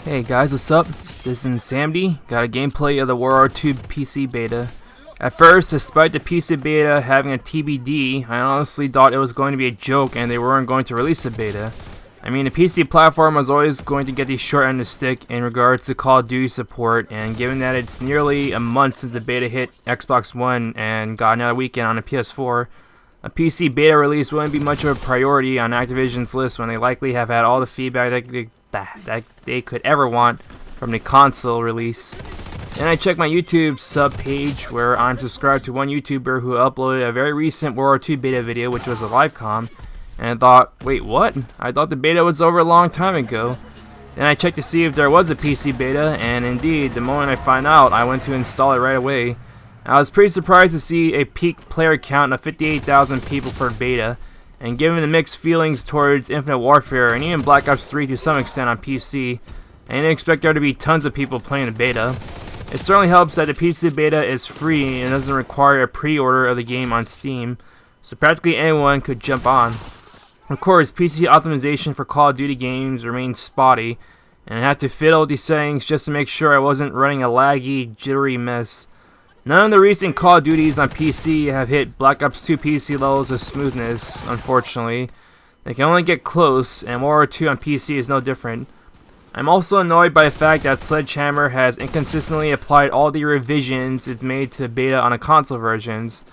Hey guys, what's up? This is Insanity. Got a gameplay of the World War II PC beta. At first, despite the PC beta having a TBD, I honestly thought it was going to be a joke and they weren't going to release a beta. I mean, the PC platform was always going to get the short end of the stick in regards to Call of Duty support, and given that it's nearly a month since the beta hit Xbox One and got another weekend on the PS4, a PC beta release wouldn't be much of a priority on Activision's list when they likely have had all the feedback that they could ever want from the console release. Then I checked my YouTube sub page where I'm subscribed to one YouTuber who uploaded a very recent World War II beta video, which was a live com, and I thought, wait, what? I thought the beta was over a long time ago. Then I checked to see if there was a PC beta, and indeed, the moment I found out, I went to install it right away. I was pretty surprised to see a peak player count of 58,000 people for beta, and given the mixed feelings towards Infinite Warfare and even Black Ops 3 to some extent on PC, I didn't expect there to be tons of people playing the beta. It certainly helps that the PC beta is free and doesn't require a pre-order of the game on Steam, so practically anyone could jump on. Of course, PC optimization for Call of Duty games remains spotty, and I had to fiddle with these settings just to make sure I wasn't running a laggy, jittery mess. None of the recent Call of Duties on PC have hit Black Ops 2 PC levels of smoothness, unfortunately. They can only get close, and World War II on PC is no different. I'm also annoyed by the fact that Sledgehammer has inconsistently applied all the revisions it's made to the beta on the console versions.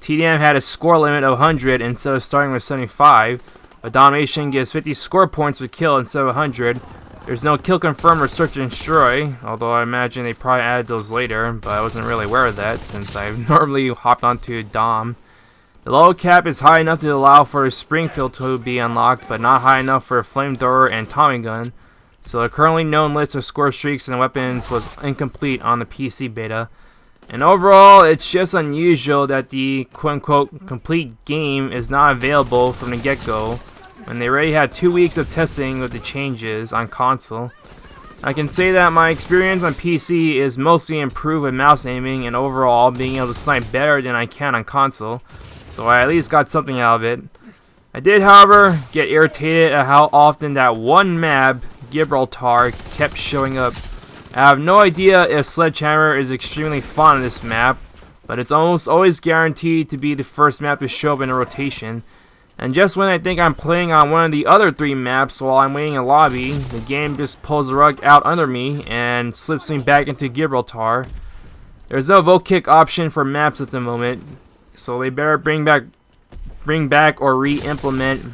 TDM had a score limit of 100 instead of starting with 75, but Domination gives 50 score points per kill instead of 100. There's no kill confirm or search and destroy, although I imagine they probably added those later, but I wasn't really aware of that since I've normally hopped onto Dom. The level cap is high enough to allow for a Springfield to be unlocked, but not high enough for a flamethrower and Tommy gun, so the currently known list of score streaks and weapons was incomplete on the PC beta. And overall, it's just unusual that the quote-unquote complete game is not available from the get-go, when they already had 2 weeks of testing with the changes on console. I can say that my experience on PC is mostly improved with mouse aiming and overall being able to snipe better than I can on console, so I at least got something out of it. I did, however, get irritated at how often that one map, Gibraltar, kept showing up. I have no idea if Sledgehammer is extremely fond of this map, but it's almost always guaranteed to be the first map to show up in a rotation. And just when I think I'm playing on one of the other 3 maps while I'm waiting in a lobby, the game just pulls the rug out under me and slips me back into Gibraltar. There's no vote kick option for maps at the moment, so they better bring back or re-implement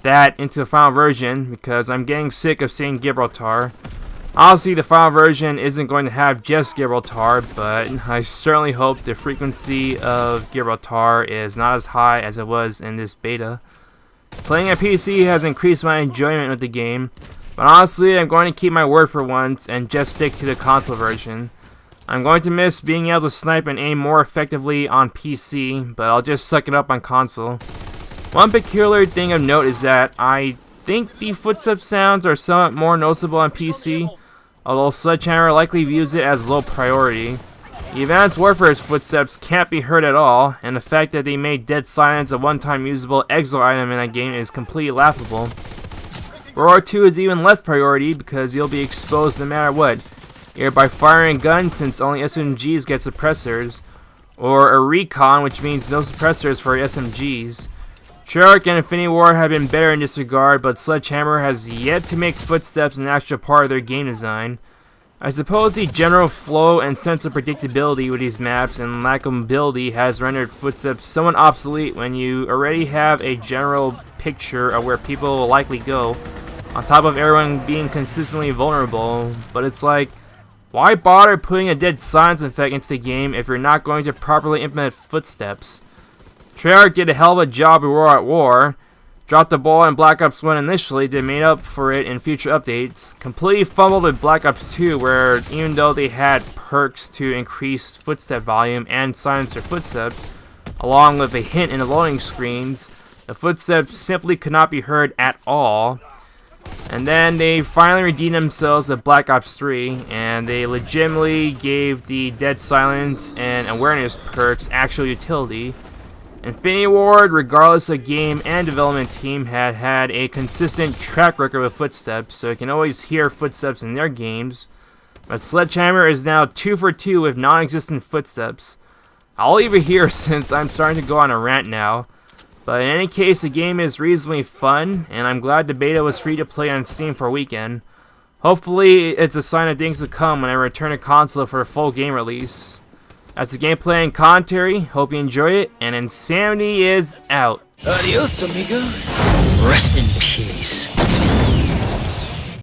that into the final version, because I'm getting sick of seeing Gibraltar. Obviously, the final version isn't going to have just Gibraltar, but I certainly hope the frequency of Gibraltar is not as high as it was in this beta. Playing on PC has increased my enjoyment with the game, but honestly, I'm going to keep my word for once and just stick to the console version. I'm going to miss being able to snipe and aim more effectively on PC, but I'll just suck it up on console. One peculiar thing of note is that I think the footstep sounds are somewhat more noticeable on PC, although Sledgehammer likely views it as low priority. The Advanced Warfare's footsteps can't be heard at all, and the fact that they made dead silence a one-time usable exo item in that game is completely laughable. World War II is even less priority because you'll be exposed no matter what, either by firing a gun since only SMGs get suppressors, or a recon, which means no suppressors for SMGs. Treyarch and Infinity War have been better in this regard, but Sledgehammer has yet to make footsteps an actual part of their game design. I suppose the general flow and sense of predictability with these maps and lack of mobility has rendered footsteps somewhat obsolete when you already have a general picture of where people will likely go, on top of everyone being consistently vulnerable. But it's like, why bother putting a dead silence effect into the game if you're not going to properly implement footsteps? Treyarch did a hell of a job in War at War, dropped the ball in Black Ops 1 initially, they made up for it in future updates, completely fumbled with Black Ops 2 where even though they had perks to increase footstep volume and silence their footsteps, along with a hint in the loading screens, the footsteps simply could not be heard at all. And then they finally redeemed themselves with Black Ops 3, and they legitimately gave the dead silence and awareness perks actual utility. Infinity Ward, regardless of game and development team, had a consistent track record with Footsteps, so you can always hear Footsteps in their games. But Sledgehammer is now 2 for 2 with non-existent Footsteps. I'll leave it here since I'm starting to go on a rant now. But in any case, the game is reasonably fun, and I'm glad the beta was free to play on Steam for a weekend. Hopefully, it's a sign of things to come when I return to console for a full game release. That's the gameplay and commentary. Hope you enjoy it, and Insanity is out. Adios, amigo. Rest in peace.